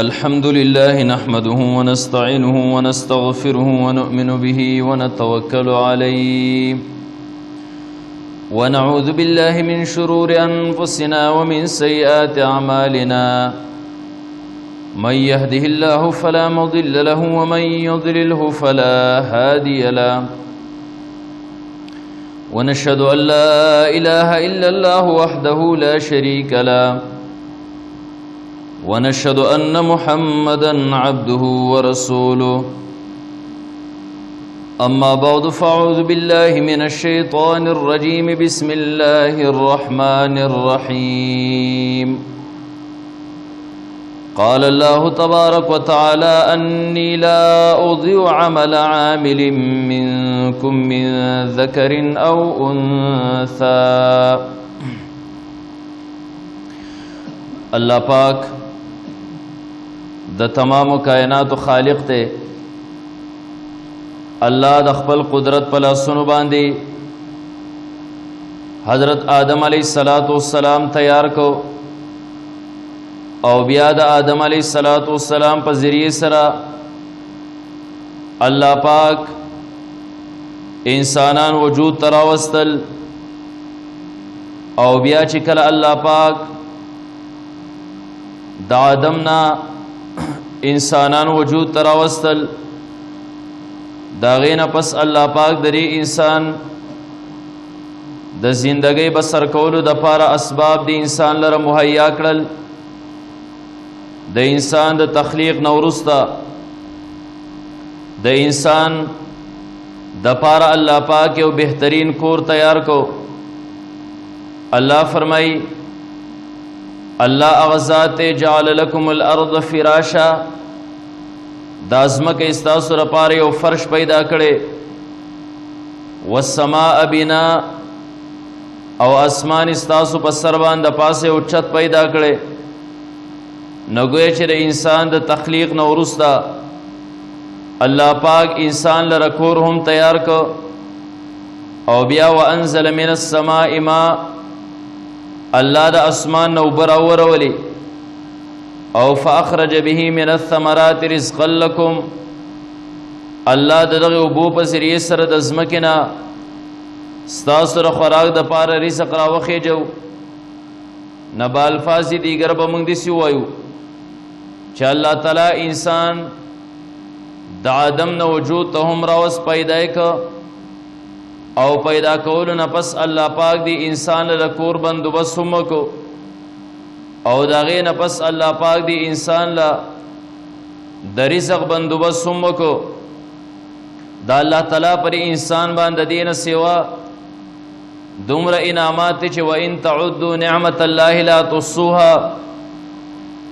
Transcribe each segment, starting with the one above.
الحمد لله نحمده ونستعينه ونستغفره ونؤمن به ونتوكل عليه ونعوذ بالله من شرور أنفسنا ومن سيئات أعمالنا من يهده الله فلا مضل له ومن يضلله فلا هادي له ونشهد أن لا إله إلا الله وحده لا شريك له ونشهد أن محمدا عبده ورسوله أما بعد فأعوذ بالله من الشيطان الرجيم بسم الله الرحمن الرحيم قال الله تبارك وتعالى أني لا أضيع عمل عامل منكم من ذكر أو أنثى اللہ پاک د تمام کائنات خالق تے اللہ د خپل قدرت په لاسونو باندې حضرت آدم علیہ السلام تیار کو او بیا د آدم علیہ السلام په ذریعے سره الله پاک انسانان وجود تراوستل او بیا چې کله الله پاک د آدم نا انسانان وجود تراوستل دا غینا پس الله پاک دری انسان د زندګۍ بسر کولو د پاره اسباب د انسان لره مهیا کړل د انسان د تخلیق نورستا د انسان د پاره الله پاک یو بهترین کور تیار کو الله فرمای الله اغذات جعل لكم الارض فراشا دازمک استاسو لپاره یو فرش پیدا کړي والسماء بنا او اسمان استاسو په سر باندې پاسه او چت پیدا کړي نګوي چې د انسان د تخلیق نو ورستا الله پاک انسان لره کور هم تیار کو او بیا وانزل من السماء ماء الله د اسمان نو براور ولي او فاخرج به من الثمرات رزقا لكم الله دغه وبو په ذریعہ سره د زمکنا ستاسو ر خوراک د پاره رزق راوخی جو نبال فازی دیگر به موږ دي سی وایو چې الله تعالی انسان د آدم نو وجود ته هم راوس پیدا ک او پیدا کول نه پس الله پاک دی انسان له کور بندوبست هم کو او داغه نه پس الله پاک دی انسان لا د رزق بندوبست هم کو دا الله تعالی پر انسان باندې دینه سیوا دومره انعامات چې و ان تعدوا نعمت الله لا تحصوها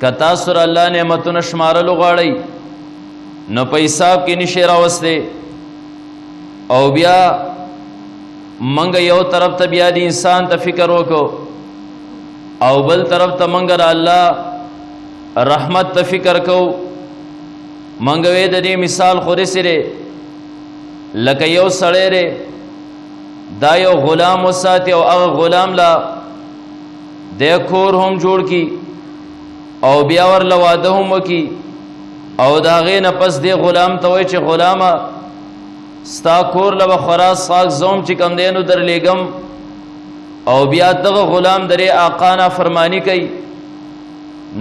کتا سر الله نعمتونه شمارلو غاړي نو په حساب کې نشي راوسته او بیا منګ یو طرف ته بیا د انسان ته فکر وکړو او بل طرف ته منګ الله رحمت ته فکر کو منګ وې د دې مثال خوري سره لکه یو سړی ری دا یو غلام وساتي او هغه غلام لا د کور هم جوړ کی او بیا ور لواده هم وکي او دا غې نه پس دی غلام ته وای چې غلامه ستا کور له خراس ساق زوم چې کم دینو در لګم او بیا دغه غلام درې آقا نه فرمانی کوي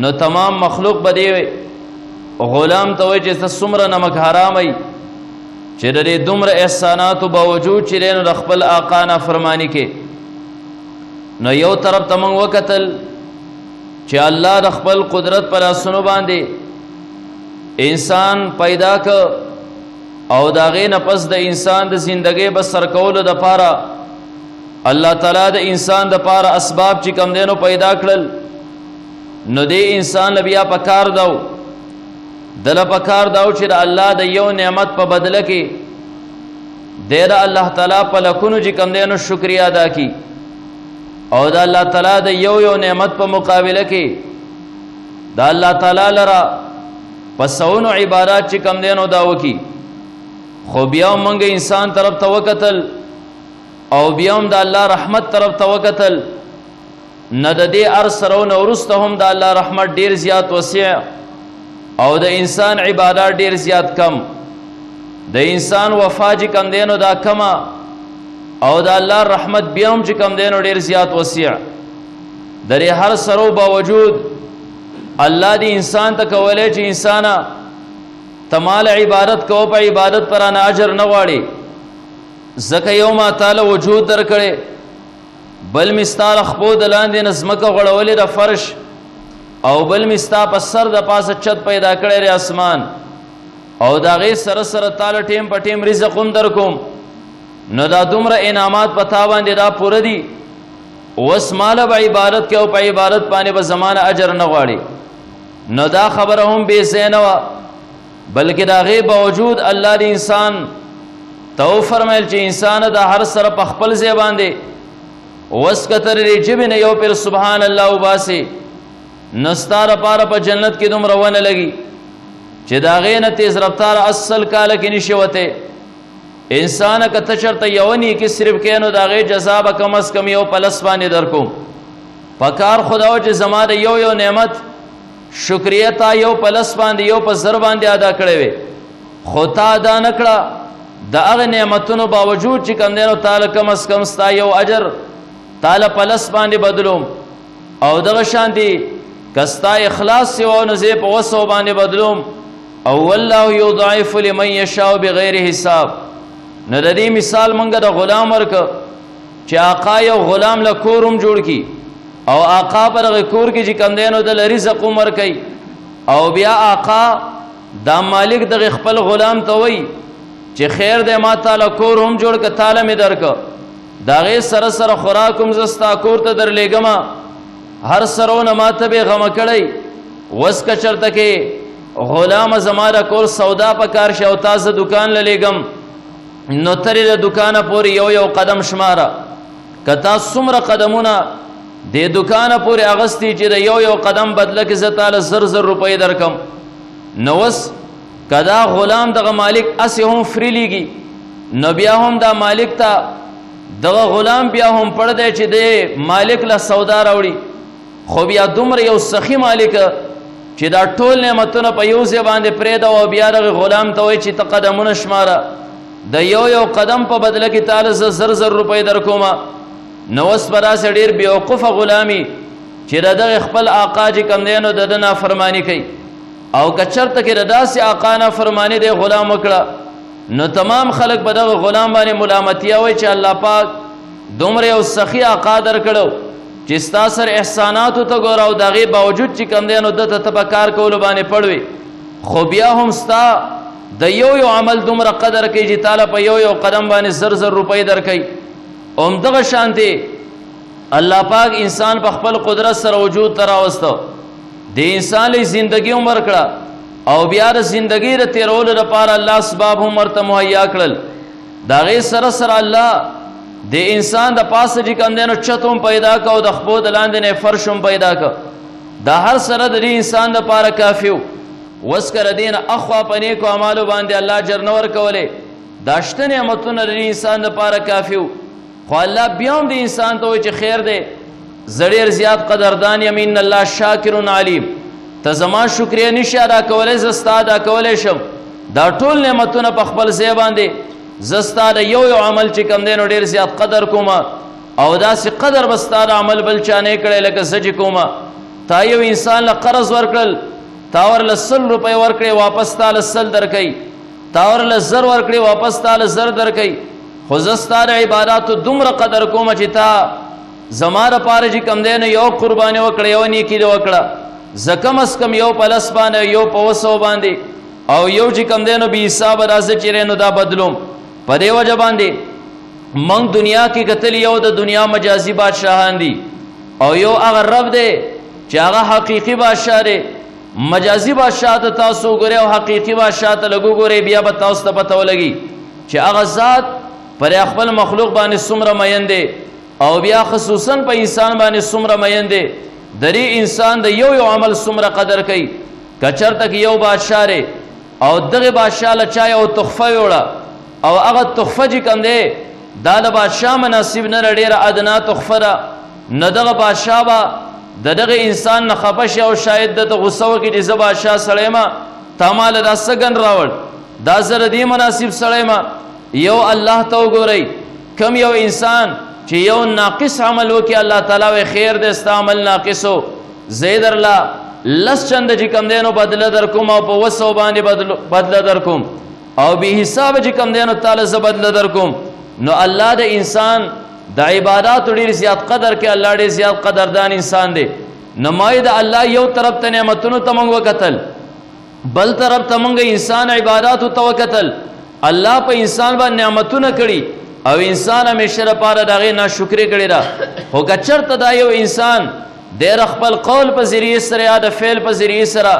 نو تمام مخلوق بدی غلام ته وای چې څومره نمک حرام ای چې درې دومره احسانات او باوجود چې رینو د خپل آقا نه فرمانی کوي نو یو طرف تمنګ وکتل چې الله د خپل قدرت پر اسونو باندې انسان پیدا ک او داغه نه پس د انسان د زندګۍ بسر کولو د پاره الله تعالی د انسان د پاره اسباب چې کم دینو پیدا کړل نو د انسان بیا پکار داو دل پکار داو چې د الله د یو نعمت په بدله کې د الله تعالی په لکونو چې کم دینو شکریا ادا کی او د الله تعالی د یو نعمت په مقابله کې د الله تعالی لرا پسونو عبادت چې کم دینو داو کی خو بیا مونږ انسان طرف ته وکتل او بیا هم د الله رحمت طرف ته وکتل نه د دې هر سره نه وروسته هم د الله رحمت ډیر زیات وسیع او د انسان عبادات ډیر زیات کم، د انسان وفا چې کم دی نو دا کمه، او د الله رحمت بیا هم چې کم دی نو ډیر زیات وسیع. د دې هر سره باوجود الله دی انسان ته کولی چې انسانه ته مال عبادت کو، په عبادت پر انا اجر نه غواړي، ځکه یو ما تعالی وجود درکړی، بل مستال خپو د لاندې نه ځمکه غوړولې د فرش، او بل مستا په سر د پاسه چت پیدا کړی ری اسمان، او د هغې سره سره تاله ټیم په ټیم رزق هم در کوم، نو دا دومره انعامات په تا باندې دا پوره دي، اوس ماله به عبادت کې او په عبادت باندې به زمانه اجر نه غواړي، نو دا خبره هم بې ځای نه وه، بلکې د هغې باوجود الله د انسان ته وفرمیل چې انسانه دا هر سره په خپل ځای باندې اوس که تر دې ژبې نه یو پیر سبحان الله وباسې نو ستا لپاره په جنت کې دومره ونه لګي چې د هغې نه تیز رفتاره اصل کاله کې نشي وتی. انسانه که ته چېرته یوه نیکي صرف کوې نو د هغې جزا به کم از کم یو پلس باندې در کوم. پکار خدا و چې زما د یو نعمت شکریه تا یو پلس باندې یو په زر باندې ادا کړی وې، خو تا ادا نه کړه، د هغه نعمتونو باوجود چې کوم دی نو تاله کم از کم ستا یو اجر تاله پلس باندې بدلوم، او دغه شانتې که ستا اخلاص سوا نو زه په وسو باندې بدلوم، او والله یضاعف لمن یشاء بغیر حساب. نو د دې مثال مونږ د غلام ورکه چې آقا یو غلام له کور هم جوړ کړي، او آقا پر هغه کور کې چې کوم دی نو د رزق هم ورکوي، او بیا آقا دا مالک دغه خپل غلام ته وایي چې خیر دی ما تاله کور هم جوړ که تاله مې درکه، د هغې سره سره خوراک هم زه ستا کور ته درلیږمه، هر سرونه ما ته بې غمه کړی، اوس که چېرته کې غلامه زما د کور سودا په کار شي او تا زه دوکان له لیږم نو ترې د دوکانه پورې یو قدم شماره، که تا څومره قدمونه دې دوکانه پورې اغستی چې د یو قدم بدله کې زه تاله زر روپۍ درکم، نو اوس که دا غلام دغه مالک اسې هم فری لیږي نو بیا هم دا مالک ته دغه غلام بیا هم پړ دی چې د مالک له سودا راوړي، خو بیا دومره یو سخي مالک چې دا ټول نعمتونه په یو ځای باندې پرېږده او بیا دغه غلام ته وایي چې ته قدمونه شماره، د یو قدم په بدله کې تاله زه زر روپۍ در کومه. نو اوس به داسې ډېر بېوقوفه غلامي چې د دغه خپل آقا چې کوم دی نو د ده نافرماني کوي، او که چېرته کې د داسې آقا نافرماني دی غلام وکړه نو تمام خلک به دغه غلام باندې ملامتیا وایي چې الله پاک دومره یو سخي آقا در کړو چې ستا سره احساناتو ته ګوره او د هغې باوجود چې کوم دی نو ده ته په کار کولو باندې پړ وي، خو بیا هم ستا د یو عمل دومره قدر کوي چې تاله په یو قدم باندې زر روپۍ در کوي. همدغه شانتې الله پاک انسان په خپل قدرت سره وجود ته راوسته، د انسان له زندګي هم ورکړه، او بیا د زندګۍ د تېرولو لپاره الله اسباب هم ورته مهیا کړل، د هغې سره سره الله د انسان د پاسه چې کوم دی نو چت هم پیدا که او د خپو د لاندې نه فرش هم پیدا که، دا هر سره د دې انسان دپاره کافي و. اوس که د دې نه اخوا په نیکو اعمالو باندې الله اجر نه ورکولی، دا شته نعمتونه د دې انسان دپاره کافي و، خو الله بیا هم د انسان ته وایي چې خیر دی زه ډېر زیات قدردان یم، ان الله شاکر علیم، ته زما شکریه نشي ادا کولی زه ستا ادا کولی شم، دا ټول نعمتونه په خپل ځای باندې زه ستا د یو عمل چې کوم دی نو ډېر زیات قدر کومه، او داسې قدر به ستا د عمل بل چا نه کړی لکه زه چې کومه. تا یو انسان له قرض ورکړل، تا ورله 100 روپۍ ورکړې واپس تاله 100 درکوي، تا ورله 1000 ورکړې واپس تاله 1000 درکوي، خو زه ستا د عباداتو دومره قدر کومه چې تا زما دپاره چې کوم دی نو یو قرباني وکړه، یو نیکي دې وکړه، زه کم از کم یو په لس باندې یو په 200 باندې او یو چې کوم دی نو بې حسابه دا زه چیرې نو دا بدلوم. په دې وجه باندې موږ دنیا کې کتل یو د دنیا مجازي بادشاهان دي او یو هغه رب دی چې هغه حقیقي بادشاه دی. مجازي بادشاه ته تاسو ګورئ او حقیقي بادشاه ته لږ وګورئ، بیا به تاسو ته پته ولګي چې هغه ذات پر خپل مخلوق باندې څومره مین دی او بیا خصوصا په انسان باندې څومره مین دی، د دې انسان د یو عمل څومره قدر کوي. که چېرته کې یو بادشاه دی او دغه بادشاه له چا یو تحفه ویوړه او هغه تحفه چې کوم دی دا د بادشاه مناسب نه ډېره ادنا تحفه ده، نو دغه بادشاه به د دغه انسان نه خفه شي او شاید دته غصه وکړي چې زه بادشاه سړی ما تا ماله دا څه ګن راوړ دا زه د دې مناسب سړی ما یو الله ته وګورئ کم یو انسان چې یو ناقص عمل وکړي الله تعالی وایي خیر دی ستا عمل ناقصو زه درله لس چنده چې کوم دی نو بدله در کوم او په 200 باندې بدله در کوم او به حساب چې کوم دی نو تعالی زه بدله در کوم نو الله د انسان د عبادات ډېر زیات قدر کې الله ډېر زیات قدردان انسان دی نمای د الله یو طرف ته نعمتونو ته موږ وکتل بل طرف ته موږ انسان عباداتو ته وکتل الله په انسان باندې نعمتونه کړي او انسان همیشه لپاره دغه ناشکری کړي را خو که چېرته دا یو انسان ډېر خپل قول په ذریعې سره یا د فعل په ذریعې سره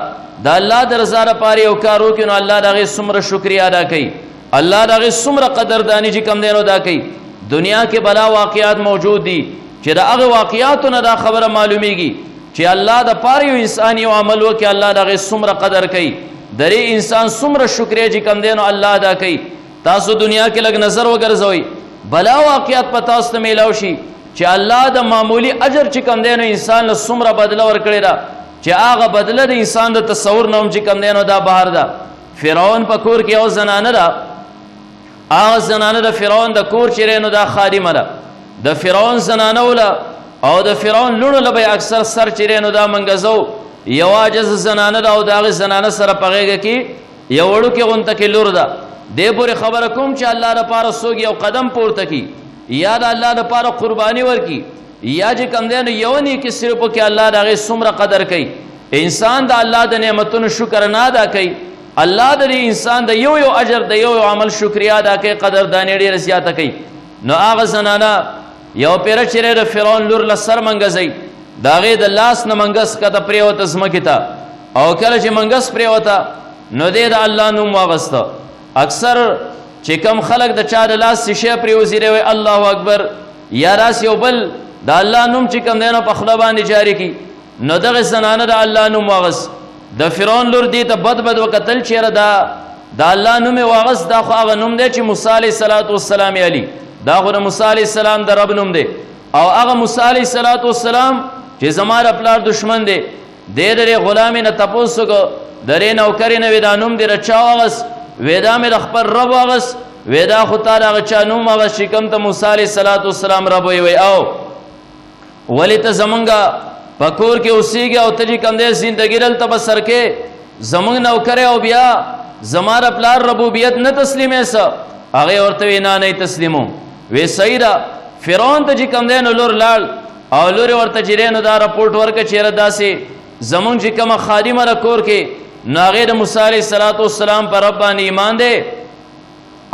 د الله د رضا لپاره یو کار وکړي نو الله د هغې څومره شکریه ادا کوي الله د هغې څومره قدرداني چې کوم دی نو ادا کوي دنیا کې بلا واقعات موجود دي چې د هغه واقعاتو نه دا خبره معلومیږي چې الله د پاره یو انسان یو عمل وکړي الله د هغې څومره قدر کوي د دې انسان څومره شکریه چې کوم دی نو الله ادا کوي تاسو دنیا کې لږ نظر وګرځوئ بلا واقعات په تاسو ته میلاو شي چې الله د معمولی اجر چې کوم دی نو انسان له څومره بدله ورکړې ده چې هغه بدله د انسان د تصور نه هم چې کوم دی نو دا بهر ده فرعون په کور کې یو زنانه ده هغه زنانه د فرعون د کور چې نو دا خادمه ده د فرعون زنانه وله او د فرعون لوڼو له به اکثر سر چې نو دا منګزو یو عاجز زنانه ده او د هغې زنانه سره په غېږه کې یو وړوکې غونته کې لور ده دې پورې خبره کوم چې الله لپاره څوک یو قدم پورته کړي یا د الله لپاره قرباني ورکړي یا چې کوم دی نو یو نیکي صرف وکړي الله د هغې څومره قدر کوي انسان د الله د نعمتونو شکر نه ادا کوي الله د دې انسان د یو اجر د یو عمل شکریا ادا کوي قدرداني ډېره زیاته کوي نو هغه زنانه یو پیره چې د فرعون لور له سر منګزئ د هغې د لاس نه منګس کته پرېوته ځمکې ته او کله چې منګس پرېوته نو دې د الله نوم واغسته اکثر چې کم خلک د چا د لاس شیشه پرېوځي دی وایي الله اکبر یا راس یو بل د الله نوم چې کوم دی نو په خوله باندې جاري کړي نو دغه زنانه د الله نوم واغست د فرعون لور دې ته بد وکتل چېرې د الله نوم یې واغست دا خو هغه نوم دی چې موسی علیه صلات وسلام علي دا خو د موسی علیه السلام د رب نوم دی او هغه موسی علیه صلات وسلام چې زما د پلار دشمن دی دې د دې غلامې نه تپوس وکړه د دې نوکرې نه وې دا نوم دې د چا واغست وې دا مې د خپل رب واغست وې دا خو تا د هغه چا نوم واغست چې کوم ته موسی علیه صلات وسلام رب وی او ولې ته زمونږ په کور کې اوسېږي او ته چې کوم دی زندګي دلته بسر کې زمونږ نوکری او بیا زما د پلار ربوبیت نه تسلیمې څه هغې ورته وی نه تسلیمو وی صحیح ده فرعون ته چې کوم دی نو لور لاړ او لور یې ورته چې دی نو دا رپورټ ورکړه چېرې داسې زمونږ چې کومه خادمه ده کور کې نو هغې د موسی علیه صلات وسلام په رب باندې ایمان دی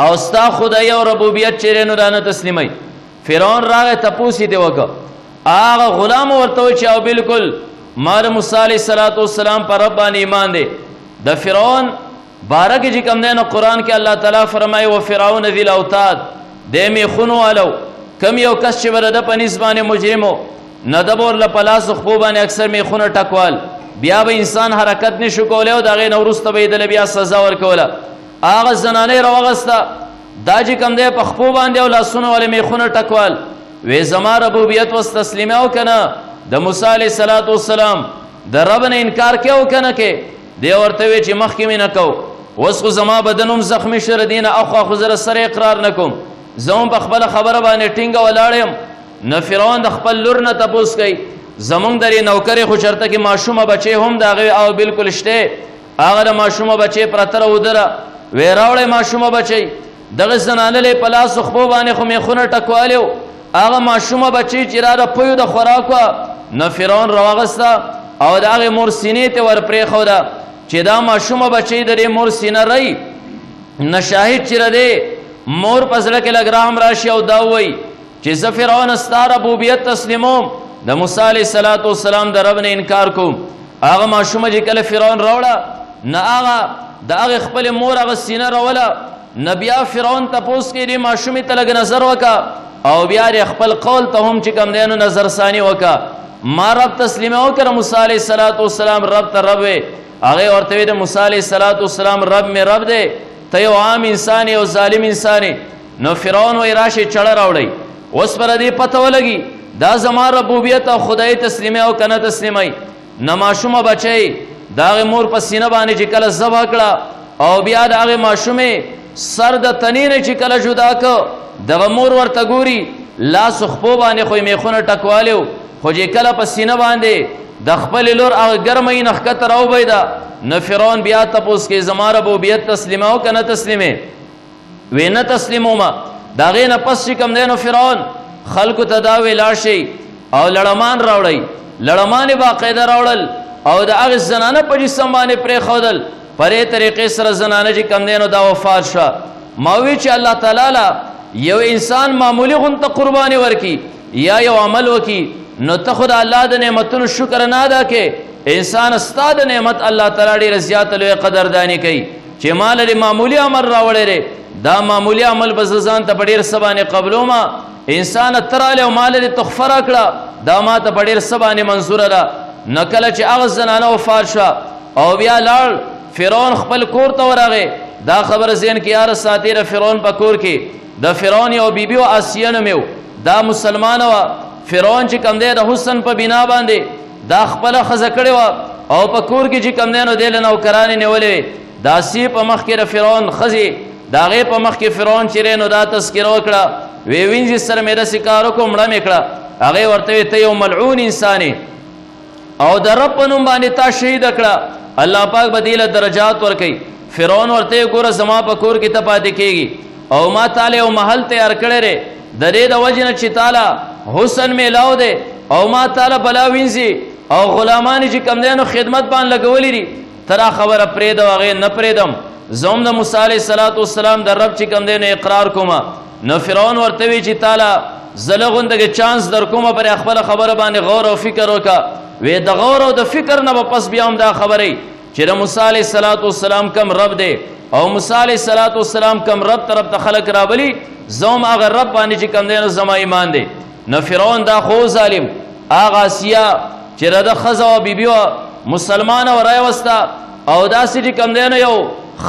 او ستا خدایي او ربوبیت چېرې نو دا نه تسلیموي فرعون راغی تپوس یې دې وکړه هغه غلام ورته وایي چې او بلکل ما د موسی علیه صلات وسلام په رب باندې ایمان دی د فرعون باره کې چې کوم دی نو قرآن کې الله تعالی فرمایي و فرعون ذی الاوتاد دی میخونو والو کم یو کس چې به د ده په نیز باندې مجرمو نه ده به ورله په لاس خپو باندې اکثر میخونه ټکوال بیا به انسان حرکت نشو کولی او د هغې نه وروسته به یې دله بیا سزا ورکوله هغه زنانه یې راوغسته دا چې کوم دی په خپو باندې او لاسونو ولې میخونه ټکوال وی زما ربوبیت وس تسلیمه او کنه د موسی علیه صلات وسلام د رب نه انکار کې او کنه کې دی ورته وی چې مخکې مې نه کو اوس خو زما بدن هم زخمي شوی دی نه اخوا خو زه سره اقرار نه کوم زه هم په خپله خبره باندې ټینګه ولاړ یم نه فرعون د خپل لور نه تپوس کوي زمونږ د دې نوکرې خو چېرته کې ماشومه بچې هم د هغې او بلکل شته هغه د ماشومه بچې پرته راودره وی راوړی ماشومه بچی دغه زنانه په لاسو خپو باندې خو میخونه ټکوالی و هغه ماشومه بچی چې را د پویو د خوراک وه نه فرعون راواغسته او د هغې مور سینې ته ور پرېښوده چې دا ماشومه بچی د دې مور سینه رهی نه شاهد چې دی مور په زړه کې لږ رحم راشي او دا ووایي چې زه فرعون ستا ربوبیت تسلیموم د موسی علیه صلات وسلام د رب نه انکار کوم هغه ماشومه چې کله فرعون راوړه نه هغه د هغې خپلې مور هغه سینه راوله نه بیا فرعون تپوس کوي دې ماشومې ته لږ نظر وکړه او بیا د خپل قول ته هم چې کوم دی نو نظرثاني وکړه ما رب تسلیمه وکړه موسی علیه صلات وسلام رب ته رب وی هغې ورته وی د موسی علیه صلات وسلام رب مې رب دی ته یو عام انسان یو ظالم انسان نو فرعون وی راشي چړه راوړئ اوس پر دې پته ولګي دا زما ربوبیت او خدای تسلیمه او کنه تسلیمه. نه ماشومه بچی د هغې مور په سینه باندې چې کله ذبح کړه او بیا د هغې ماشومې سر د تنې نه چې کله جدا که دغه مور ورته ګوري لاس خپو باندې خو یې میخونه ټکوالی و خو چې کله په سینه باندې د خپلې لور هغه ګرمه یې نه ښکته راوبیده نه فرعون بیا تپوس کې زما ربوبیت تسلیمه او که نه تسلیمې وی نه تسلیمومه. د هغې نه پس چې کوم دی نو فرعون خلکو ته دا وی لاړ شئ او لړمان راوړئ. لړمان یې باقاعده راوړل او د هغې زنانه په جسم باندې پرېښودل. په دې طریقې سره زنانه چې کوم دی نو دا وفات شوه. ما وی چې الله تعالی له یو انسان معمولی غونته قرباني ورکي یا یو عمل وکي نو ته خو د الله د نعمتونو شکر نه ادا کې. انسان ستا د نعمت الله تعالی ډېره زیاته لویه قدرداني کوي چې ما له معمولی عمل راوړی دی دا معمولی عمل به زه ځان ته په ډېر څه باندې قبلومه. انسان ته رالی او ما له دې تحفه راکړه دا ما ته په ډېر څه باندې منظوره ده. نه کله چې هغه زنانه وفات شوه او بیا لاړ فرعون خپل کور ته ورغی. دا خبره ذهن کې یاره ساتي د فرعون په کور کې د فرعون یو بیبي و آسیه نومې و. دا مسلمانه وه. فرعون چې کوم دی د حسن په بنا باندې دا خپله ښځه کړې وه او په کور کې چې کوم دی نو دی له نوکرانې نیولې وې. د آسیې په مخ کې د فرعون ښځې د هغې په مخ کې فرعون چې نو دا تذکره وکړه وی وینځي سره مې داسې کار وکړو مړه مې کړه. هغې ورته وی ته یو ملعون انسان او د رب په نوم باندې تا شهیده کړه الله پاک به دې له درجات ورکوي. فرعون ورته ګوره زما په کور کې ته پاتې کېږي او ما تاله یو محل تیار کړی دی د دې د وجې نه چې تاله حسن میلاو دی او ما تاله بلا وینځي او غلامان چې کوم دی نو خدمت باندې لګولی دي ته را خبره پرېږده هغې نه پرېږدم زه هم د موسی علیه السلام د رب چې کوم دی نو اقرار کومه. نو فرعون ورته وی چې تاله زه له غوندهګې چانس در کومه پرې خپله خبره باندې غور او فکر وکړه. وی د غور او د فکر نه به پس بیا هم دا خبرې چې د موسی علیه السلام کم رب دی او موسی علیه السلام کم رب طرف ته خلک رابلي زه هم هغه رب باندې چې کوم دی نو زما ایمان دی. نو فرعون دا خو ظالم هغه آسیه چې د ښځه وه بیبي وه مسلمانه و راوسته او داسې چې کوم دی نو یو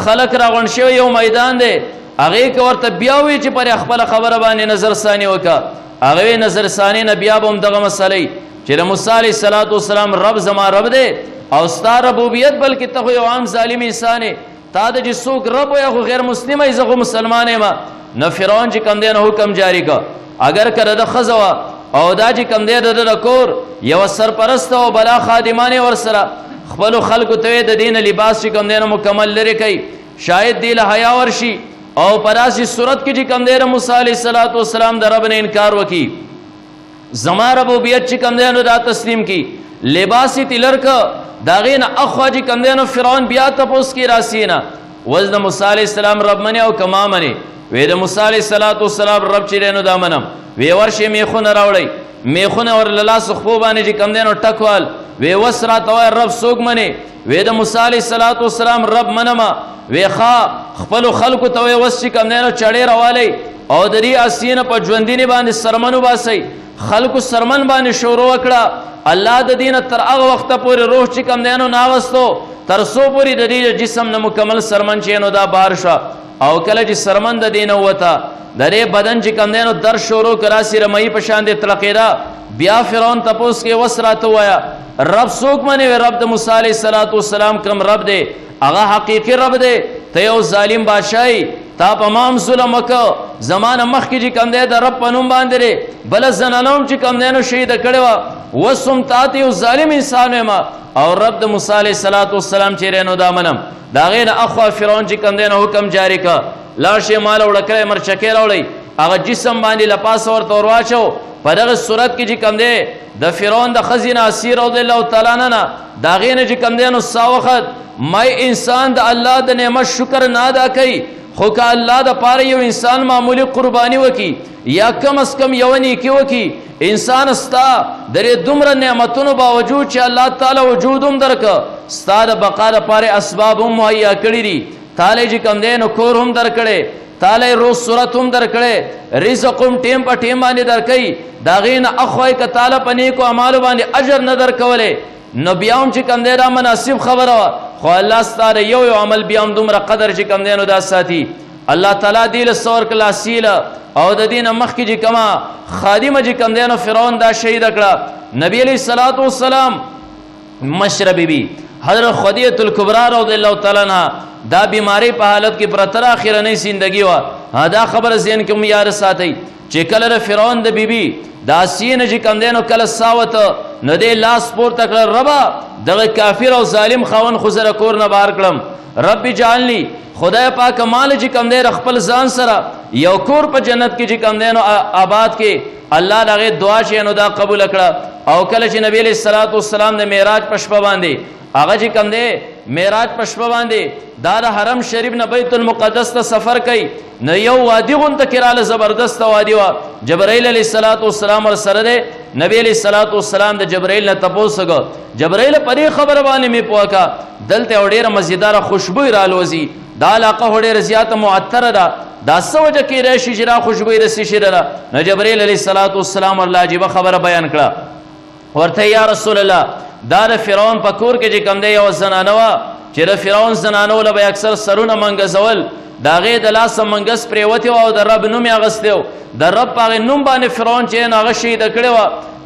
خلک راغونډ شوي یو میدان دی هغې که ورته بیا وی چې پرې خپله خبره باندې نظر ثاني وکړه هغه وی نظر ثاني نه بیا به هم دغه مسئلې چې د موسی علیه السلام رب زما رب دی او ستا ربوبیت بلکې ته خو یو عام ظالم انسان یې تا د چې څوک رب یا خو غیر مسلمه یې زه خو مسلمان یم. نه فرعون چې کوم دی نو حکم جاری که اگر که د ښځه وه او دا چې کوم دی د کور یوه سرپرسته او بلا خادمانې ورسره خپلو خلکو ته د دې نه لباس چې کوم دی نو مکمل لرې کوي شاید دې له حیا ورشي او په داسې صورت کې چې کوم دی د موسی علیه السلام د رب نه انکار وکړي زما ربوبیت چې کوم دی نو دا تسلیم کړي لباس یې تلر که د هغې نه اخوا چې کوم دی نو فرعون بیا تپوس کې راسي نه وز د موسی علیه السلام رب منې او که ما منې وی د موسی علیه السلام رب چې دی نو دا منم. وی ورشئ میخونه راوړئ میخونه ورله لاس خپو باندې چې کوم دی نو ټکوال وی وس راته وایه رب څوک منې وی د موسی علیه السلام رب منمه. وی ښه خپلو خلکو ته وی وس چې کوم دی نو چړې راوالی او د دې آسیې نه په ژوندینې باندې سرمن وباسئ. خلکو سرمن باندې شروع وکړه الله د دې نه تر هغه وخته پورې روح چې کوم دی نو ناوستو تر څو پورې د دې جسم نه مکمل سرمن چې نو دا بار شوه او کله چې سرمن د دې نه ووته د دې بدن چې کوم دی نو در شروع که راسې رمایي په شان دې تلقېده بیا فرعون تپوس کې وس راته ووایه رب څوک منې وی رب د موسی علیه السلام کم رب دی هغه حقیقي رب دی ته یو ظالم بادشاهی تا په ما هم ظلم وکړه زما نه مخکې چې کوم دی د رب په نوم باندې دی بله زنانه هم چې کوم دی نو شهیده کړې وه اوس هم تا ته یو ظالم انسان ویم او رب د موسی علیه السلام چې دی نو دا منم. د هغې نه اخوا فرعون چې کوم دی نو حکم جاری که لاړ شئ ماله وړه کړی مرچکې راوړئ هغه جسم باندې له پاسه ورته ورواچو. په دغه صورت کې چې کوم دی د فرعون د ښځې نه اسیر رضی الله تعالی عنه نه د هغې نه چې کوم دی نو سا وخت مای انسان د الله د نعمت شکر نه ادا کوي خو که الله د پاره یو انسان معمولی قربانی وکي یا کم از کم یو نیکی وکي انسان ستا د دې دومره نعمتونو باوجود چې الله تعالی وجود هم درکه ستا د بقا لپاره اسباب هم مهیا کړي دي تاله چې کوم دی نو کور هم درکړی تاله روز صورت هم درکړی رزق هم ټیم په ټیم باندې درکوي د هغې نه اخوا یې که تاله په نیکو اعمالو باندې اجر نه درکولی نو بیا هم چې کوم دی دا مناسب خبره وه خو الله ستا د یو عمل بیا هم دومره قدر چې کوم دی نو دا ساتي الله تعالی دې له څه ورکړل اصیله او د دې نه مخکې چې کومه خادمه چې کوم دی نو فرعون دا شهید کړه. نبی علیه الصلاۃ والسلام مشره بیبي حضرت خدیجه الکبرا رضی الله تعالی عنها دا بیماری په حالت کې پرتر اخرنۍ زندگی وا دا خبر ذهن کې یاد ساتي چې کله فرعون د بیبي دا سینه چې کوم دی نو کله ساوت نو دې لاس پورته کړ ربا دغه کافر او ظالم خاون خو زره کور نه بار کړم رب جعلنی خدای پاک مال چې کوم دی خپل ځان سره یو کور په جنت کې چې کوم دی نو آباد کې الله دغه دعا چې نو دا قبول کړه. او کله چې نبی علیہ الصلوۃ والسلام د معراج په شپه باندې هغه چې کوم دی معراج په شپه باندې دا د حرم شریف نه بیت المقدس ته سفر کوي نو یو وادي غونډه کړه زبردست وادي وا جبرائیل علیہ الصلوۃ والسلام ور سره دی. نبی علیہ الصلوۃ والسلام د جبرائیل نه تپوسګو جبرائیل پرې خبر باندې می پوکا دلته ډیره مزیدار خوشبو را لوزي دا علاقه ډیره زیاته معطره ده دا سوجه کې راشي چې را خوشبو رسي شره نو جبرائیل علیہ الصلوۃ والسلام الله عجیب خبره بیان کړه ورته یا رسول الله دا د فرعون په کور کې چې کوم دی یو زنانه وا چې د فرعون زنانو له به اکثر سرونه منګزول دا غي د لاس منګس پریوتی او د رب نوم یې غستیو د رب په نوم باندې فرعون چې هغه شهید کړو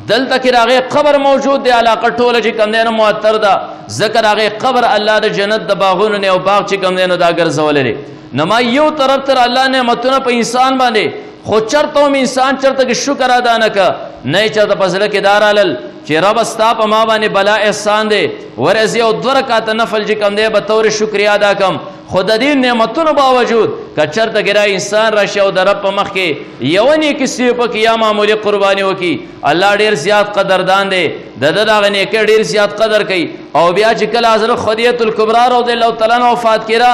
دلته کې راغی قبر موجود دی علاقه ټوله چې کوم دی نو معطر ده ذکر هغه قبر الله د جنت د باغونو نه او باغ چې کوم دی نو دا ګرځول لري نما یو طرف تر الله نعمتونه په انسان باندې خو چرته انسان چرته کې شکر ادا نه ک نه چرته پسله کې دارالل چې رب استا په ما باندې بلا احسان دی ورزي او دو رکعات نفل چې کوم دی به تور شکریا ادا کم خود دې نعمتونو باوجود ک چرته ګرای انسان راشه او د رب په مخ کې یونی کسی په کې یا معمولی قرباني وکي الله ډیر زیات قدردان دی دغه نه کې ډیر زیات قدر کوي. او بیا چې کله حضرت خدیجه الکبرا رضی الله تعالی عنها وفات کړه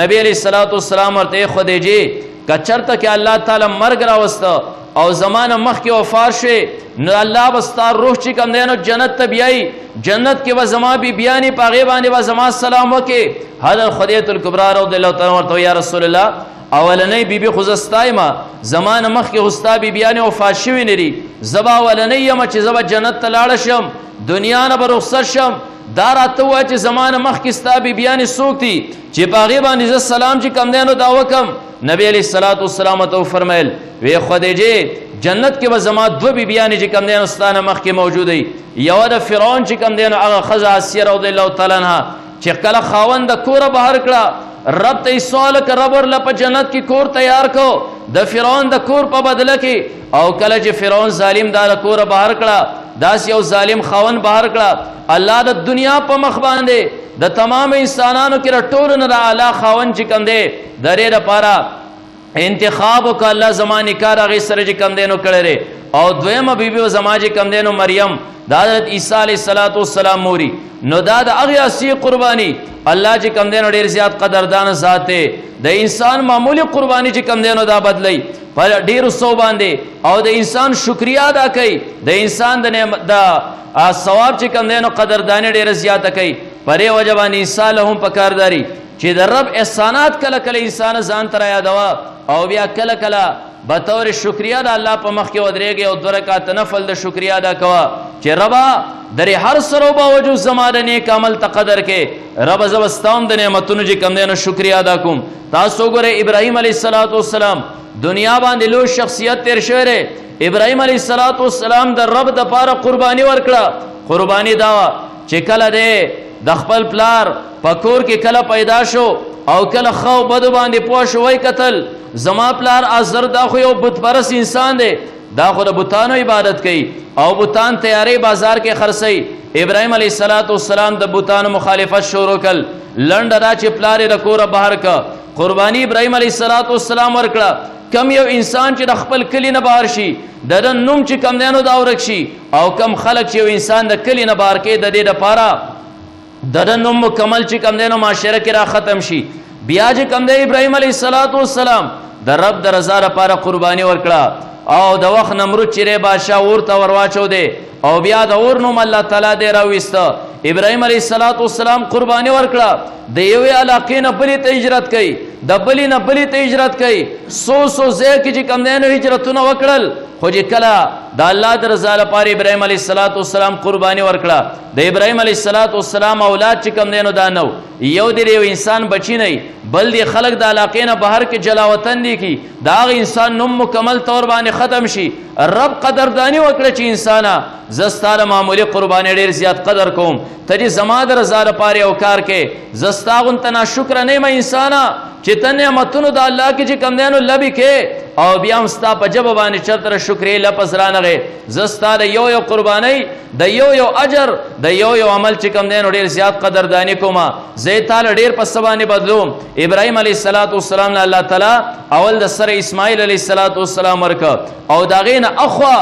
نبی علیہ الصلوۃ والسلام ورته خدیجه ک چرته کې الله تعالی مرګ راوسته او زمانه مخ کې وفات شي نو الله بستار روح چې کوم دی نو جنت ته بیاي جنت کې و زما بي بیانې پاغه باندې و زما سلام وکي حضرت خدیجه الکبرا رضی الله تعالی عنها یا رسول الله اولنې بیبي خزستایما زمانه مخ کې هستا بي بیانې وفات شوی نری زبا اولنې یم چې زبا جنت ته لاړ شم دنیا نه به رخصت شم دا راته و چې زمانه مخ کې ستا بي بیانې سوکتي چې پاغه باندې سلام چې کوم دی نو دا وکم نبی علیہ الصلوۃ والسلام تو فرمایل وی خدیجه جنت کې به زما دو بی بیان چې کم دین استانه مخ کې موجود دی یو د فرعون چې کم دین هغه خزہ اسیه رضی الله تعالی عنها چې کله خاوند د کور بهر کړه رب ته سوال کړ رب ورله په جنت کې کور تیار کو د فرعون د کور په بدله کې او کله چې فرعون ظالم دا کور بهر کړه داس یو ظالم خاوند بهر کړه الله د دنیا په مخ باندې د تمام انسانانو کې رټول نه اعلی خاوند چې کم دی درې لپاره انتخاب وک الله زمانه کار هغه سره چې کم دینو کړي او دویمه بیبي زماجه کم دینو مریم د حضرت عیسی علیه السلام موري نو دا د هغه اسی قرباني الله چې کم دینو ډیر زیات قدردان ذات دی د انسان معمولی قرباني چې کم دینو دا بدلی پر ډیر سو باندې او د انسان شکریا ادا کوي د انسان د ثواب چې کم دینو قدردانی ډیر زیات کوي پرې وجبان انسان له هم پکارداري چې د رب احسانات کله کله انسان ځان تر یادوا او بیا کله کله بطور شکریا د الله په مخ کې ودرېږي او 2 رکعات نفل د شکریا ادا کوا چې ربا درې هر سره باوجود زماده نیک عمل تقدر کې رب زبستان د نعمتونو چې کم دینو شکریا ادا کوم. تاسو ګوره ابراهیم علیه السلام دنیا باندې لو شخصیت تیر شوی ابراهیم علیه السلام د رب د پاره قربانی ورکړه قربانی دا چې کله دې د خپل پلار پکور کې کله پیدا شو او کله خو بد باندې پوښ وای قتل زما پلار ازر دا خو یو بت پرس انسان دی دا خو د بتانو عبادت کوي او بتان تیاری بازار کې خرڅي ابراهیم علیه السلام د بتانو مخالفت شروع کړ لنډ را چې پلار د کور بهر کا قربانی ابراهیم علیه السلام ورکړه کم یو انسان چې د خپل کلی نه بهر شي د نوم چې کم دینو دا ورک شي او کم خلق چې یو انسان د کلی نه بهر کې د دې لپاره د نوم مکمل چې کم دینو معاشره کې را ختم شي بیا چې کم دی ابراهیم علیه السلام د رب د رضا لپاره قربانی ورکړه او د وخت نمرود چې بادشاہ ورته ورواچو دی او بیا د اور نوم الله تعالی دی راويسته ابراهیم علیه السلام قربانی ورکړه د یوې علاقې نه بلې ته هجرت کړي د بلی نه بلی ته هجرت کوي سو ځای کې چې کوم دی نو هجرتونه وکړل خو چې کله د الله د رضا لپاره ابراهیم علیه السلام قرباني ورکړه د ابراهیم علیه السلام اولاد چې کوم دی نو دا نو یو دی یو انسان بچی نه بل دی خلق د علاقې نه بهر کې جلاوطن دي کی دا هغه انسان نوم مکمل طور باندې ختم شي رب قدردانی وکړه چې انسانه زه ستا د معمولي قربانۍ ډېر زیات قدر کوم ته چې زما د رضا لپاره یو کار کې زه ستا غوندې ناشکره نه یم انسانه چې ته نعمتونو د الله کې چې کوم دی نو لبې کې او بیا هم ستا په ژبه باندې چرته شکرې لفظ رانغې زه ستا د یو قربانۍ د یو اجر د یو عمل چې کوم دی نو ډېر زیات قدرداني کوم زه یې تاله ډېر په څه باندې بدلوم ابراهیم علیه السلام نه الله تعالی اول د سره اسماعیل علیه السلام ورکړه او د هغې نه اخوا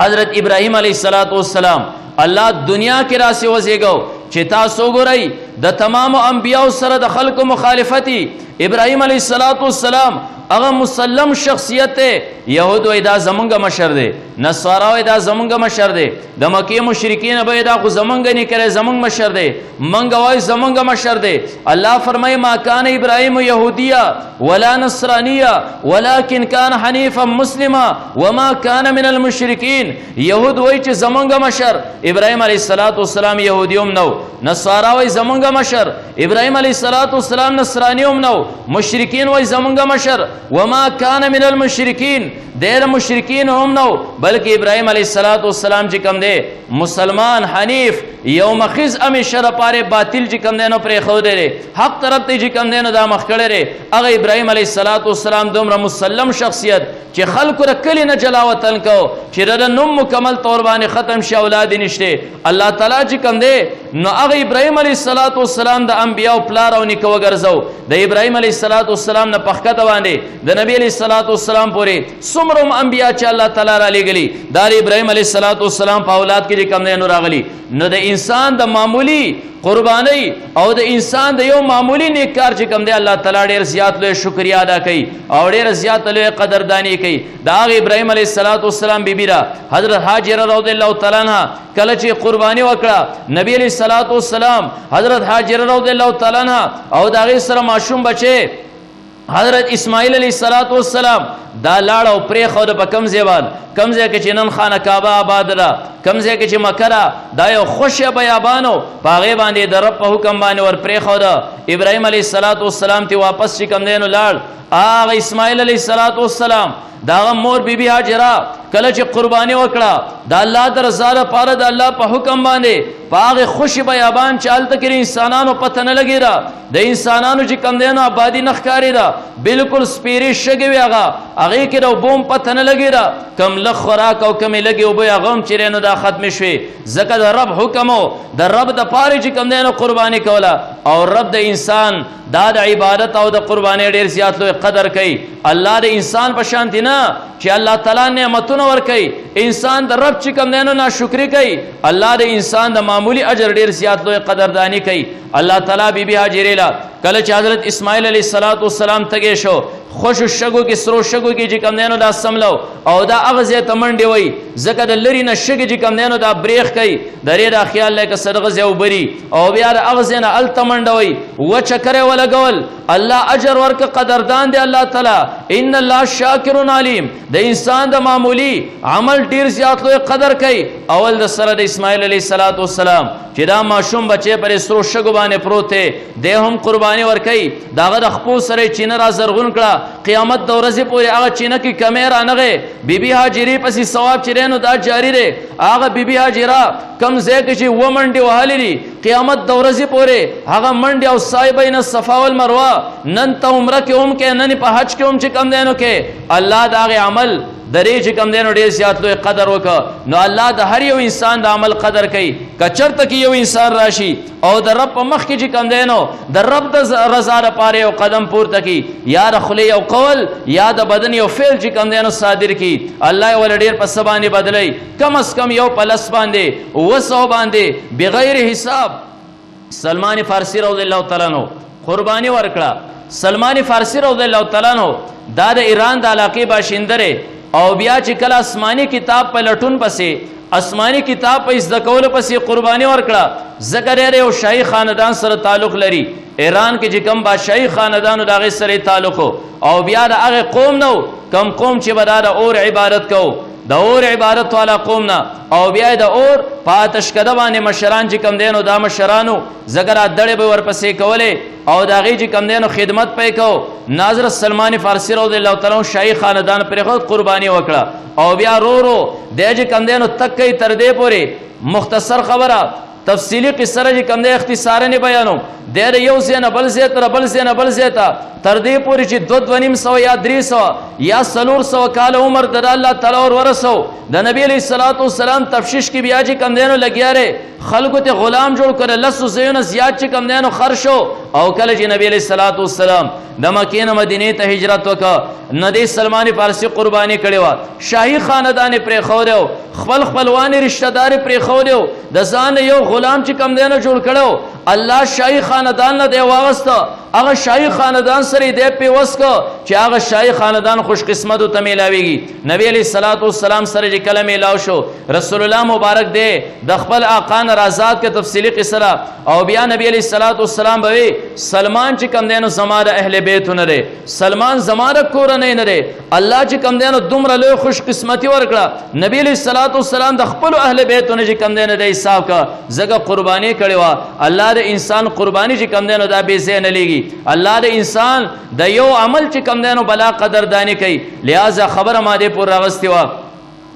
حضرت ابراهیم علیه السلام الله دنیا کې راسې وزېږو چې تاسو ګورئ د تمام انبیاء سره د خلکو مخالفتی ابراهیم علیه السلام هغه مسلم شخصیت دی یهود وای دا زمونږ مشر دی نصارا وای دا زمونږ مشر دی د مکې مشرکین به دا خو زمونږ نه کړي زمونږ مشر دی منګ وای زمونږ مشر دی الله فرمای ما کان ابراهیم یهودیا ولا نصرانیا ولکن کان حنیفا مسلما وما کان من المشرکین یهود وای چې زمونږ مشر ابراهیم علیه السلام یهودیوم نو نصارا وای زمونږ مشر ابراهیم علیه السلام نصرانیوم نو مشرکین وای زمونږ مشر وما کان من المشرکین دیر مشرکین هم نو بلکې ابراهیم علیه السلام چې کوم دی مسلمان حنیف یو مخیز همیشه لپاره باطل چې کوم دی نو پرېښودی دی حق طرف ته چې کوم دی نو دا مخ کړی دی هغه ابراهیم علیه السلام دومره مسلم شخصیت چې خلکو د کلي نه جلا وطن کو چې د نوم مکمل طور باندې ختم شي اولاد یې نشته الله تعالی چې کوم دی نو هغه ابراهیم علیه السلام د انبیاو پلار او نیکه وګرځو د ابراهیم علیه السلام نه پخکته باندې د نبی علیه السلام پورې څومره انبیا چې الله تعالی را لېږلي دا د ابراهیم علیه السلام په اولاد کې چې کوم دی نو راغلي نو د انسان د معمولی قربانی او د انسان د یو معمولی نیک کار چې کوم دی الله تعالی ډېر زیات لوی شکریا ادا کوي او ډېر زیات لوی قدردانی کوي د هغې ابراهیم علیه السلام بیبي را حضرت هاجره رضی الله تعالی عنها کله چې قربانی وکړه نبی علیه السلام حضرت هاجره رضی الله تعالی عنها او د هغې سره ماشوم بچی حضرت اسماعیل علیه السلام دا لاړ او پرېښود په کوم ځای باندې کوم ځای کې چې نن خانه کعبه آباد ده کوم ځای کې چې مکه ده دا یو خوشه بیابان و په هغې باندې د رب په حکم باندې ور پرېښوده ابراهیم علیه السلام ته واپس چې کوم دی نو لاړ هغه اسماعیل علیه السلام دا هغه مور بیبي هاجره کله چې قرباني وکړه د الله د رضا لپاره د الله په حکم باندې په هغې خوشي بیابان چې هلته کې د انسانانو پته نه لګېده د انسانانو چې کوم دی نو آبادي نه ښکارېده بالکل سپېرې شګې وې هغې کې د اوبو هم پته نه لګېده کم لږ خوراک او کمې لږې اوبه هغه هم چې نو دا ختمې شوې ځکه د رب حکم و د رب دپاره چې کوم دی نو قرباني کوله او رب د انسان دا د عبادت او د قربانۍ ډېر زیات لوی قدر کوي الله د انسان په شانتې نه چې الله تعالی نعمتونه ورکوي انسان د رب چې کوم دی نو ناشکري کوي الله د انسان د معمولی اجر ډېر زیات لوی قدردانی کوي الله تعالی بیبي هاجرې له کله چې حضرت اسماعیل علیه السلام تږی شو خوشو شګو کې سرو شګو کې چې کوم دی نو دا سملو او دا هغه ځای ته منډې وایي ځکه د لرې نه شګې چې کوم دی نو دا بریښ کوي د رې دا خیال دی که څه دغه ځای اوبري او بیا د هغه ځای نه هلته منډه وایي وچه کرې ولګول الله اجر ورکه قدردان دی الله تعالی ان الله شاکر علیم د انسان د معمولی عمل ډیر زیات لوی قدر کوي اول د سره د اسماعیل علیه السلام چې دا ماشوم بچی پر سرو شګو باندې پروت دی دی هم قرباني ورکوي د هغه د خپو سره یې چینه را زرغون کړه قیامت د ورځې پورې هغه چینه کې کمی رانغې بیبي هاجرې پسې ثواب چې دی نو دا جاري دی هغه بیبي هاجره کوم ځای کې چې 2 منډې وهلې دي قیامت د ورځې پورې هغه منډې او سعی بین الصفا والمروه نن ته عمره کې هم کې نن په حج کې هم چې کم دی نو کې الله د هغې عمل درې چې کم دی نو ډېر زیات لوی قدر وکړه نو الله د هر یو انسان د عمل قدر کوي که چېرته کې یو انسان راشي او د رب په مخ کې چې کم دی نو د رب د رضا لپاره یو قدم پورته کړي یا د خولې یو قول یا د بدن یو فعل چې کم دی نو صادر کړي الله یې ول ډېر په څه باندې بدلوي کم از کم یو په لس باندې 200 باندې بغیر حساب سلمان فارسی رضی الله تعالی عنہ قرباني ورکړه سلمان فارسی رضی الله تعالی عنہ دا د ایران د علاقې باشنده او بیا چې کله آسماني کتاب په لټون پسې آسمانی کتاب په زده کولو پسې قرباني ورکړه ځکه ډېر یو شاهي خاندان سره تعلق لري ایران کې چې کوم بادشاهي خاندانو د هغې سره تعلق او بیا د هغې قوم نه کم قوم چې به د اور عبادت کو د اور عبادت والا قوم نه او بیا د اور په آتشکده باندې مشران چې کم دینو دا مشرانو ځکه را دړې به ورپسې کولې او د هغې چې کم دینو خدمت پې کو ناظر سلمان فارسي رضی الله تعالی عنه شاهي خاندان پرېښود قرباني وکړه او بیا رو رو دی چې کم دینو تک کوي تر دې پورې مختصر خبره تفصیلی قصه چې کم دی اختصارا نه بیانوم دی د یو ځای نه بل ځای ته بل ځای نه بل ځای ته تر دې پورې چې 2.5 یا 300 یا 400 کال عمر د الله تعالی اور ورسو د نبی علیہ الصلوۃ والسلام تفشیش کې بیا چې کم دینو لګیاره خلکو ته غلام جوړ کړل لسو زیونه زیات چې کم دینو خرشو او کله چې نبی علیہ الصلوۃ والسلام د مکې نه مدینې ته هجرت وکړه ندی سلمان فارسی قربانی کړي وا شاهي خاندان پرې خو دیو خپل خپلوان رشتہ دار پرې خو دیو د ځان یو غلام چې کم دینو جوړ کړو الله شاهي خاندان نه دی واغسته هغه شاهي خاندان سره دی په وسکو چې هغه شاهي خاندان خوش قسمت او تمیلاویږي نبی علیہ الصلوۃ والسلام سره چې کلمه ملاو شو رسول الله مبارک دی د خپل آقا نه رازات کې تفصیلی قصه او بیا نبی علیہ الصلوۃ والسلام به سلمان چې کم دینو زماره اهل بیت نه لري سلمان زماره کور نه لري الله چې کم دینو دومره لوی خوش قسمتي ورکړه نبی علیہ الصلوۃ والسلام د خپل اهل بیت نه چې کم دینو د حساب کا زګه قربانی کړي وا الله د انسان قربانی چې کم دینو دا به زین لګي الله د انسان د یو عمل چې کم دینو بلا قدردانی کوي لہذا خبره ما دې پور راغستی وا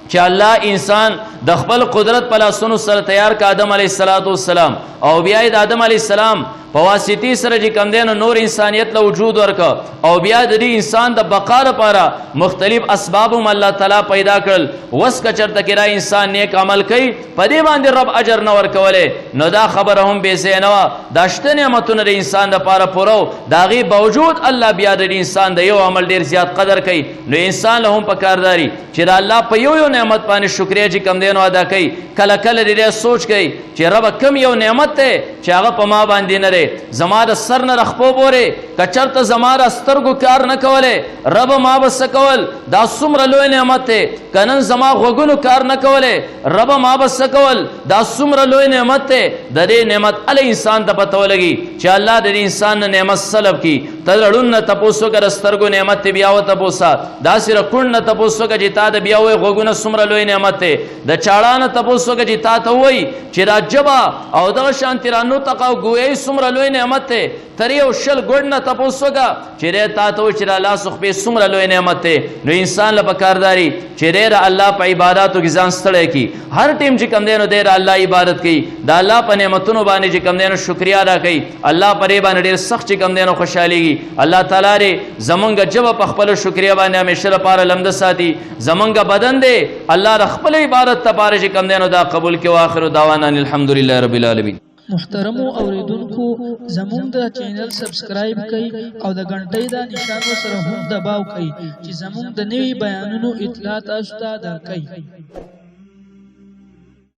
چې الله انسان د خپل قدرت په لاسونو سره تیار کا آدم علیه السلام او بیا د آدم علیه السلام په واسطې سره چې کم دینو نور انسانیت له وجود ورکا او بیا د دې انسان د بقا لپاره مختلف اسباب هم الله تعالی پیدا کړل وس کچرته کې را انسان نیک عمل کوي په دې باندې رب اجر نه ورکوله نو دا خبره هم به زینوا د شته نعمتونو د انسان لپاره پورو دا غي باوجود الله بیا د انسان د یو عمل ډیر زیات قدر کوي نو انسان له هم په کارداري چې د الله په یو نعمت باندې شکریا چې کم دینو ادا کوي کله کله دې سوچ کوي چې رب کم یو نعمت ته چې هغه په ما باندې نه زما د سر نه رخپو بوره کچرته زما د سترګو کار نه کوله رب ما بس کول دا څومره لوی نعمت ته کنن زما غوګونو کار نه کوله رب ما بس کول دا څومره لوی نعمت ته د دې نعمت ال انسان ته پته ولګي چې الله د انسان نه نعمت سلب کی تړون نه تپوسو کر سترګو نعمت بیا و تپوسا دا سره کون نه تپوسو کې جتا د بیا وې غوګونو څومره لوی نعمت ته د چاړان تپوسو کې جتا ته وای چې را جبا او د شانتی رانو تقاو ګوي څومره لوی نعمت ته تری او شل ګډ نه تپوسو کا چې تا ته چې الله سخ په څومره لوی نعمت ته نو انسان له پکارداري چې الله په عبادتو کې ځان ستړی کی هر ټیم چې کم دینو ډیر الله عبادت کوي دا الله په نعمتونو باندې چې کم دینو شکریا ادا کوي الله پرې باندې ډیر سخت چې کم دینو خوشاليږي الله تعالی ری زمونږ جواب په خپل شکریا باندې همیشه لپاره لمده ساتي زمونږ بدن دی الله د خپل عبادت لپاره چې کم دینو دا قبول کړي واخر دعوانا الحمدلله رب العالمین محترم اوریدونکو زموږ د چینل سبسکرایب کړئ او د غنټۍ د نشان سره هم دباو کړئ چې زموږ د نوي بیانونو اطلاع تاسو ته درکړي